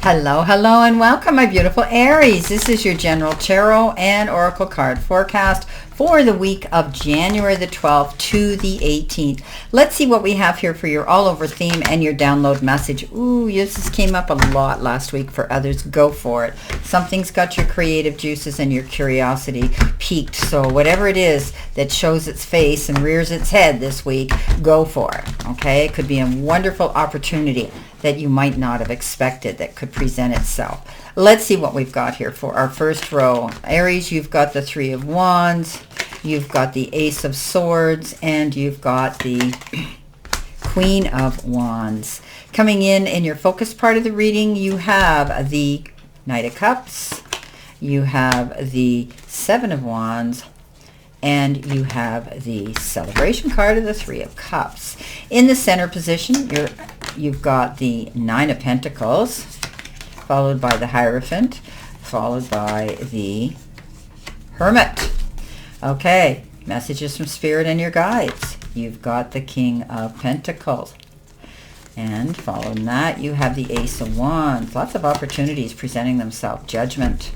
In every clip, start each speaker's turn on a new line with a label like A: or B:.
A: Hello, hello, and welcome, my beautiful Aries. This is your general tarot and oracle card forecast for the week of January the 12th to the 18th. Let's see what we have here for your all-over theme and your download message. Ooh, yes, this came up a lot last week for others. Go for it. Something's got your creative juices and your curiosity piqued. So whatever it is that shows its face and rears its head this week, go for it. Okay? It could be a wonderful opportunity that you might not have expected that could present itself. Let's see what we've got here for our first row. Aries, you've got the Three of Wands, you've got the Ace of Swords, and you've got the Queen of Wands. Coming in your focus part of the reading, you have the Knight of Cups, you have the Seven of Wands, and you have the celebration card of the Three of Cups. In the center position, you've got the Nine of Pentacles, followed by the Hierophant, followed by the Hermit. Okay, messages from Spirit and your guides. You've got the King of Pentacles. And following that, you have the Ace of Wands. Lots of opportunities presenting themselves. Judgment.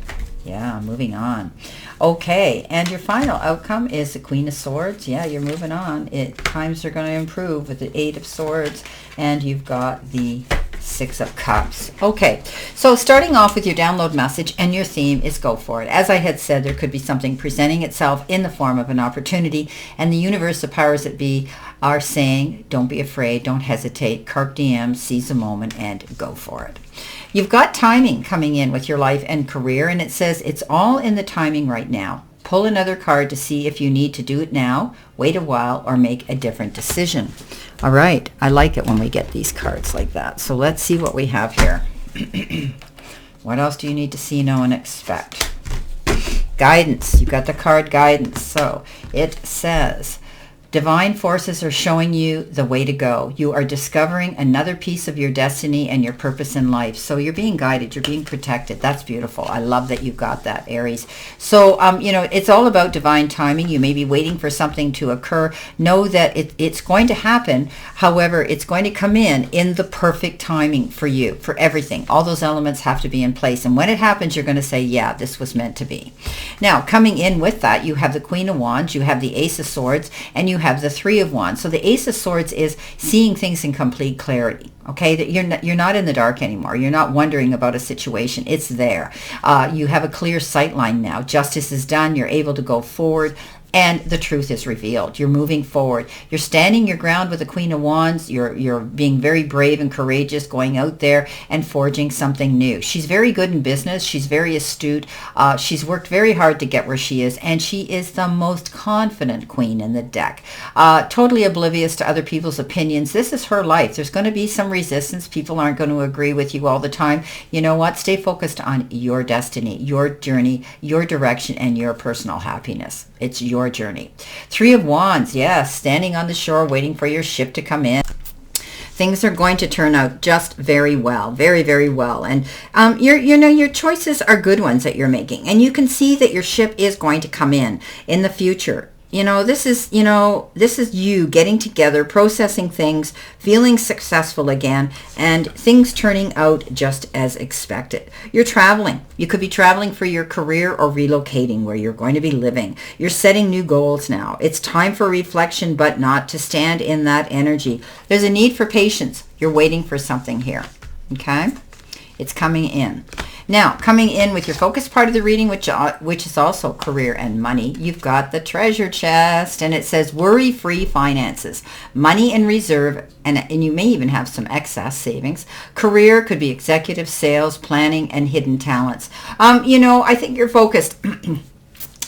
A: Yeah, moving on. Okay, and your final outcome is the Queen of Swords. Yeah, you're moving on. Times are going to improve with the Eight of Swords, and you've got the Six of Cups. Okay, so starting off with your download message and your theme is go for it. As I had said, there could be something presenting itself in the form of an opportunity, and the universe, the powers that be, are saying, don't be afraid, don't hesitate, carpe diem, seize the moment, and go for it. You've got timing coming in with your life and career, and it says it's all in the timing right now. Pull another card to see if you need to do it now, wait a while, or make a different decision. All right, I like it when we get these cards like that. So let's see what we have here. What else do you need to see, know, and expect? Guidance. You got the card guidance. So it says, divine forces are showing you the way to go. You are discovering another piece of your destiny and your purpose in life. So you're being guided. You're being protected. That's beautiful. I love that you got that, Aries. So, it's all about divine timing. You may be waiting for something to occur. Know that it's going to happen. However, it's going to come in the perfect timing for you, for everything. All those elements have to be in place. And when it happens, you're going to say, yeah, this was meant to be. Now, coming in with that, you have the Queen of Wands, you have the Ace of Swords, and you have the Three of Wands. So the Ace of Swords is seeing things in complete clarity. Okay, that you're not in the dark anymore. You're not wondering about a situation. It's there. You have a clear sight line now. Justice is done. You're able to go forward. And the truth is revealed. You're moving forward. You're standing your ground with the Queen of Wands. You're being very brave and courageous, going out there and forging something new. She's very good in business. She's very astute. She's worked very hard to get where she is, and she is the most confident queen in the deck. Totally oblivious to other people's opinions. This is her life. There's going to be some resistance. People aren't going to agree with you all the time. You know what? Stay focused on your destiny, your journey, your direction, and your personal happiness. It's your journey. Three of Wands, yes, standing on the shore waiting for your ship to come in. Things are going to turn out just very well, very, very well. And your choices are good ones that you're making. And you can see that your ship is going to come in the future. This is you getting together, processing things, feeling successful again, and things turning out just as expected. You're traveling. You could be traveling for your career or relocating where you're going to be living. You're setting new goals now. It's time for reflection, but not to stand in that energy. There's a need for patience. You're waiting for something here. Okay? It's coming in. Now, coming in with your focus part of the reading, which is also career and money, you've got the treasure chest, and it says worry-free finances, money in reserve, and you may even have some excess savings. Career could be executive, sales, planning, and hidden talents. I think you're focused.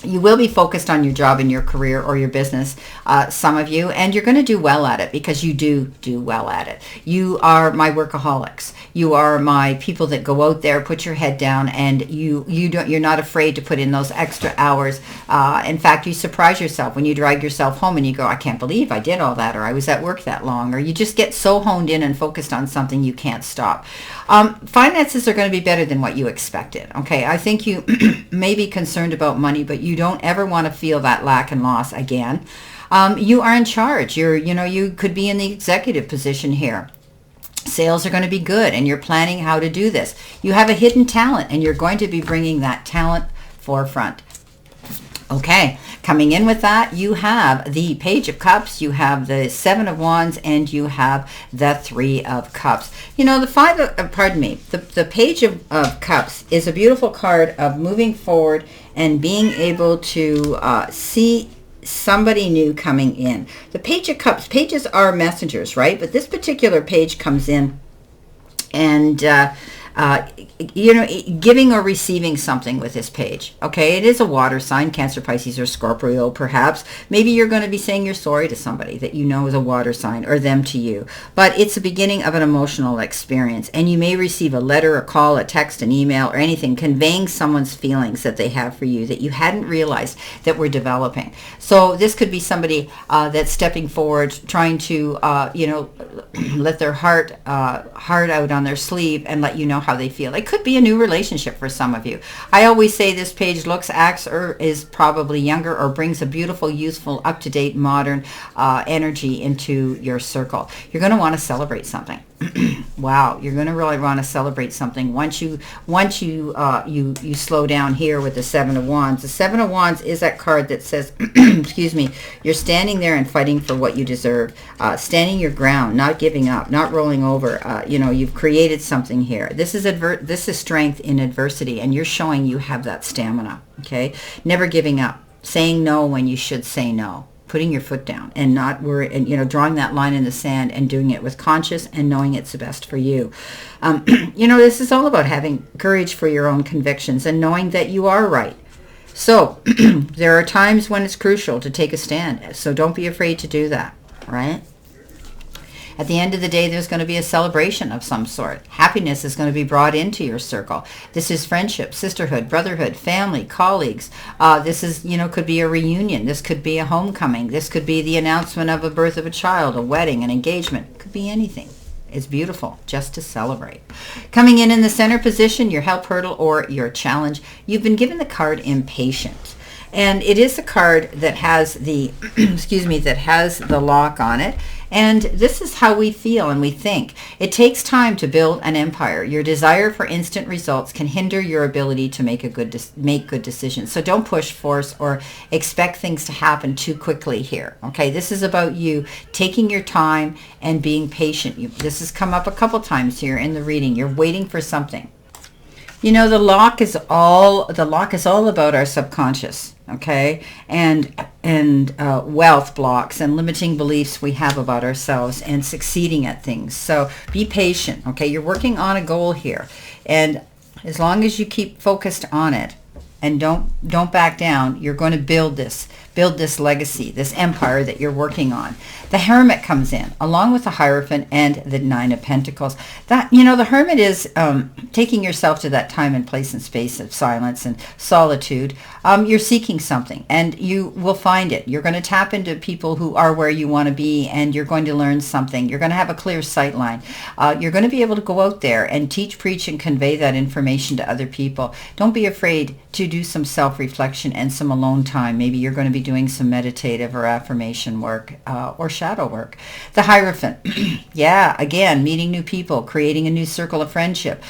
A: You will be focused on your job and your career or your business, some of you, and you're going to do well at it because you do well at it. You are my workaholics. You are my people that go out there, put your head down, and you're not afraid to put in those extra hours. In fact, you surprise yourself when you drag yourself home and you go, I can't believe I did all that, or I was at work that long, or you just get so honed in and focused on something you can't stop. Finances are going to be better than what you expected. Okay, I think you may be concerned about money, but you don't ever want to feel that lack and loss again. You are in charge. You could be in the executive position here. Sales are going to be good, and you're planning how to do this. You have a hidden talent, and you're going to be bringing that talent forefront. Okay, coming in with that, you have the Page of Cups, you have the Seven of Wands, and you have the Three of Cups. You know, the Page of Cups is a beautiful card of moving forward and being able to see somebody new coming in. The Page of Cups, pages are messengers, right? But this particular page comes in and you know, giving or receiving something with this page. Okay, it is a water sign, Cancer, Pisces, or Scorpio, perhaps. Maybe you're going to be saying you're sorry to somebody that you know is a water sign, or them to you. But it's the beginning of an emotional experience, and you may receive a letter, a call, a text, an email, or anything conveying someone's feelings that they have for you that you hadn't realized that were developing. So this could be somebody that's stepping forward, trying to, you know, let their heart out on their sleeve and let you know how they feel. It could be a new relationship for some of you. I always say this page looks, acts, or is probably younger, or brings a beautiful, youthful, up-to-date, modern energy into your circle. You're going to want to celebrate something. Wow, you're going to really want to celebrate something once you slow down here with the Seven of Wands. The Seven of Wands is that card that says, excuse me, you're standing there and fighting for what you deserve, standing your ground, not giving up, not rolling over. You know, you've created something here. This is strength in adversity, and you're showing you have that stamina. Okay, never giving up, saying no when you should say no, putting your foot down and not worry, and, you know, drawing that line in the sand and doing it with conscious and knowing it's the best for you. You know, this is all about having courage for your own convictions and knowing that you are right. So there are times when it's crucial to take a stand. So don't be afraid to do that, right? At the end of the day, there's going to be a celebration of some sort. Happiness is going to be brought into your circle. This is friendship, sisterhood, brotherhood, family, colleagues. This is, you know, could be a reunion. This could be a homecoming. This could be the announcement of a birth of a child, a wedding, an engagement. It could be anything. It's beautiful just to celebrate. Coming in the center position, your help, hurdle, or your challenge, you've been given the card Impatient. And it is a card that has the, excuse me, that has the lock on it. And this is how we feel and we think. It takes time to build an empire. Your desire for instant results can hinder your ability to make good decisions. So don't push, force, or expect things to happen too quickly here. Okay, this is about you taking your time and being patient. This has come up a couple times here in the reading. You're waiting for something. You know, the lock is all about our subconscious, okay, and wealth blocks and limiting beliefs we have about ourselves and succeeding at things. So be patient, okay. You're working on a goal here, and as long as you keep focused on it and don't back down, you're going to build this legacy, this empire that you're working on. The Hermit comes in along with the Hierophant and the Nine of Pentacles. That, you know, the Hermit is taking yourself to that time and place and space of silence and solitude. You're seeking something and you will find it. You're going to tap into people who are where you want to be, and you're going to learn something. You're going to have a clear sight line. You're going to be able to go out there and teach, preach, and convey that information to other people. Don't be afraid to do some self-reflection and some alone time. Maybe you're going to be doing some meditative or affirmation work or shadow work. The Hierophant, yeah, again, meeting new people, creating a new circle of friendship.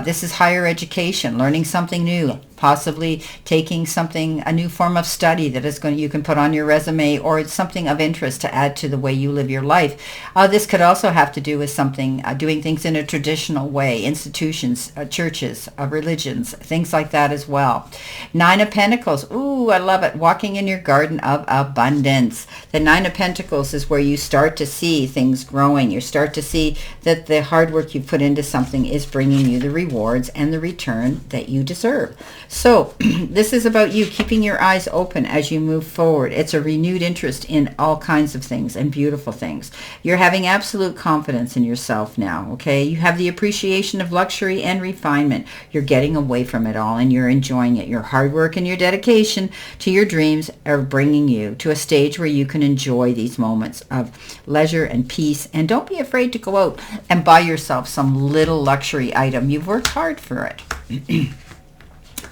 A: This is higher education, learning something new, possibly taking a new form of study that is you can put on your resume, or it's something of interest to add to the way you live your life. This could also have to do with something, doing things in a traditional way, institutions, churches, religions, things like that as well. Nine of Pentacles, ooh, I love it. Walking in your garden of abundance. The Nine of Pentacles is where you start to see things growing. You start to see that the hard work you put into something is bringing you the rewards and the return that you deserve. So this is about you keeping your eyes open as you move forward. It's a renewed interest in all kinds of things and beautiful things. You're having absolute confidence in yourself now, okay? You have the appreciation of luxury and refinement. You're getting away from it all and you're enjoying it. Your hard work and your dedication to your dreams are bringing you to a stage where you can enjoy these moments of leisure and peace. And don't be afraid to go out and buy yourself some little luxury item. You've worked hard for it.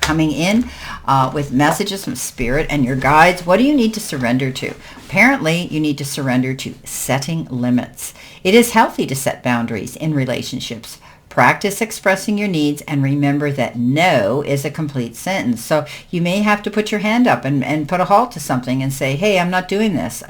A: Coming in with messages from Spirit and your guides. What do you need to surrender to? Apparently, you need to surrender to setting limits. It is healthy to set boundaries in relationships. Practice expressing your needs and remember that no is a complete sentence. So you may have to put your hand up and put a halt to something and say, hey, I'm not doing this.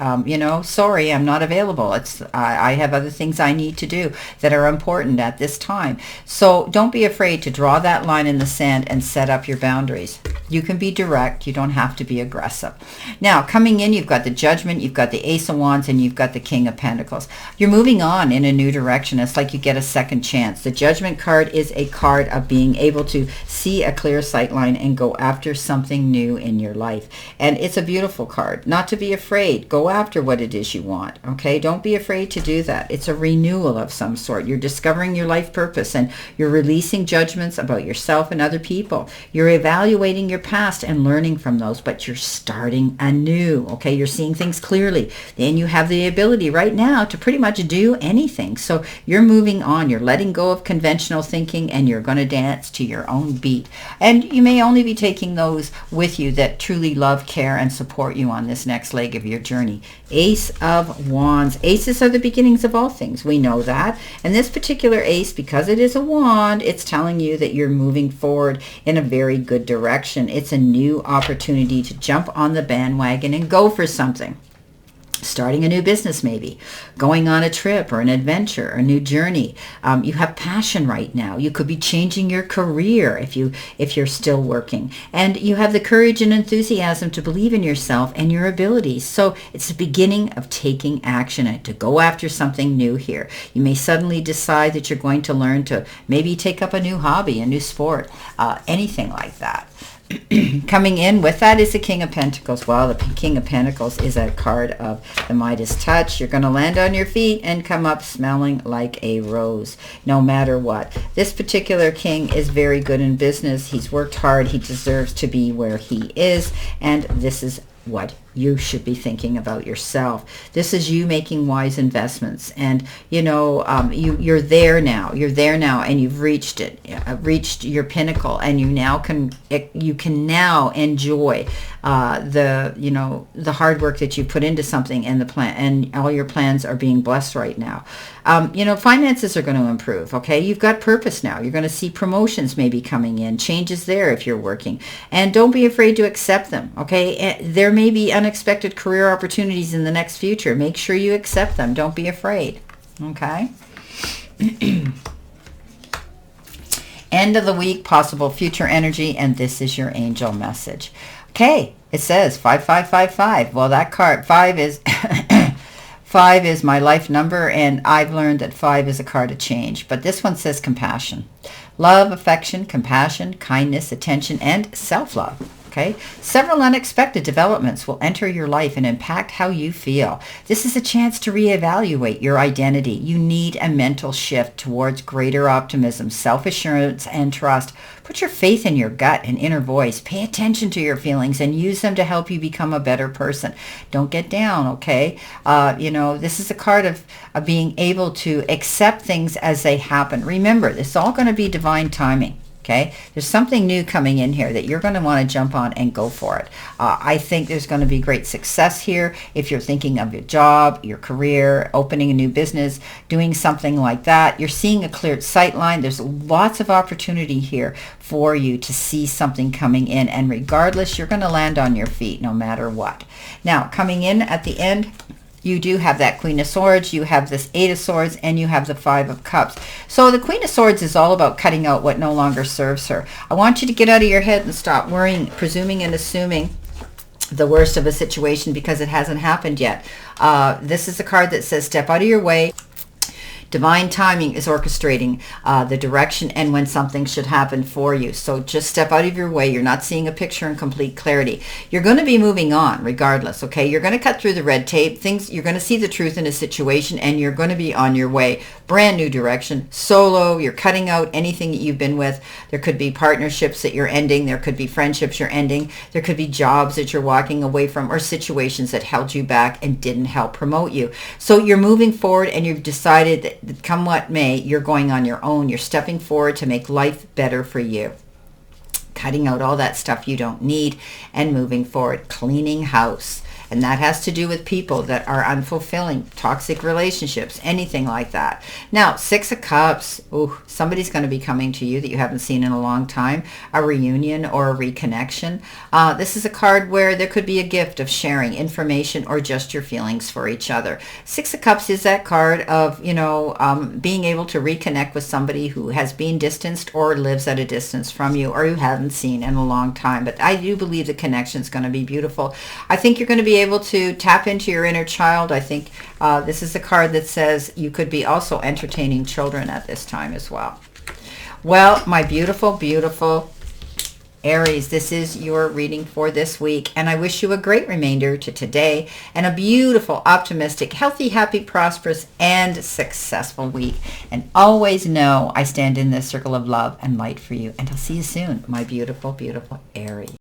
A: Sorry, I'm not available. I have other things I need to do that are important at this time. So don't be afraid to draw that line in the sand and set up your boundaries. You can be direct. You don't have to be aggressive. Now, coming in, you've got the Judgment, you've got the Ace of Wands, and you've got the King of Pentacles. You're moving on in a new direction. It's like you get a second chance. The Judgment card is a card of being able to see a clear sight line and go after something new in your life. And it's a beautiful card. Not to be afraid. Go after what it is you want. Okay? Don't be afraid to do that. It's a renewal of some sort. You're discovering your life purpose and you're releasing judgments about yourself and other people. You're evaluating your past and learning from those, but you're starting anew. Okay? You're seeing things clearly. Then you have the ability right now to pretty much do anything. So you're moving on. You're letting go of conventional thinking and you're going to dance to your own beat. And you may only be taking those with you that truly love, care, and support you on this next leg of your journey. Ace of Wands. Aces are the beginnings of all things. We know that. And this particular ace, because it is a wand, it's telling you that you're moving forward in a very good direction. It's a new opportunity to jump on the bandwagon and go for something. Starting a new business, maybe going on a trip or an adventure, a new journey. You have passion right now. You could be changing your career if you're still working, and you have the courage and enthusiasm to believe in yourself and your abilities. So it's the beginning of taking action and to go after something new here. You may suddenly decide that you're going to learn to maybe take up a new hobby, a new sport, anything like that. Coming in with that is the King of Pentacles. Well, the King of Pentacles is a card of the Midas touch. You're going to land on your feet and come up smelling like a rose, no matter what. This particular king is very good in business. He's worked hard. He deserves to be where he is, and this is what you should be thinking about yourself. This is you making wise investments, and you're there now. You're there now, and you've reached your pinnacle, and you can now enjoy the hard work that you put into something, and the plan, and all your plans are being blessed right now. Finances are going to improve. Okay, you've got purpose now. You're going to see promotions maybe coming in, changes there if you're working, and don't be afraid to accept them. Okay, there may be unexpected career opportunities in the next future. Make sure you accept them. Don't be afraid. Okay. End of the week, possible future energy, and this is your angel message. Okay, it says 5555. Well, that card 5 is 5 is my life number, and I've learned that 5 is a card of change. But this one says compassion. Love, affection, compassion, kindness, attention, and self-love. Okay, several unexpected developments will enter your life and impact how you feel. This is a chance to reevaluate your identity. You need a mental shift towards greater optimism, self-assurance, and trust. Put your faith in your gut and inner voice. Pay attention to your feelings and use them to help you become a better person. Don't get down, okay? This is a card of being able to accept things as they happen. Remember, it's all going to be divine timing. Okay, there's something new coming in here that you're going to want to jump on and go for it. I think there's going to be great success here if you're thinking of your job, your career, opening a new business, doing something like that. You're seeing a cleared sight line. There's lots of opportunity here for you to see something coming in, and regardless, you're going to land on your feet no matter what. Now, coming in at the end, you do have that Queen of Swords, you have this 8 of Swords, and you have the 5 of Cups. So the Queen of Swords is all about cutting out what no longer serves her. I want you to get out of your head and stop worrying, presuming and assuming the worst of a situation because it hasn't happened yet. This is a card that says step out of your way. Divine timing is orchestrating the direction and when something should happen for you. So just step out of your way. You're not seeing a picture in complete clarity. You're going to be moving on regardless, okay? You're going to cut through the red tape. You're going to see the truth in a situation, and you're going to be on your way. Brand new direction. Solo. You're cutting out anything that you've been with. There could be partnerships that you're ending. There could be friendships you're ending. There could be jobs that you're walking away from, or situations that held you back and didn't help promote you. So you're moving forward, and you've decided that come what may, you're going on your own. You're stepping forward to make life better for you. cutting out all that stuff you don't need and moving forward. Cleaning house. And that has to do with people that are unfulfilling, toxic relationships, anything like that. Now, Six of Cups. Ooh, somebody's going to be coming to you that you haven't seen in a long time. A reunion or a reconnection. This is a card where there could be a gift of sharing information or just your feelings for each other. Six of Cups is that card of, being able to reconnect with somebody who has been distanced or lives at a distance from you or you haven't seen in a long time. But I do believe the connection is going to be beautiful. I think you're going to be able to tap into your inner child. I think this is a card that says you could be also entertaining children at this time as well. Well, my beautiful, beautiful Aries, this is your reading for this week, and I wish you a great remainder to today and a beautiful, optimistic, healthy, happy, prosperous, and successful week. And always know I stand in this circle of love and light for you. And I'll see you soon, my beautiful, beautiful Aries.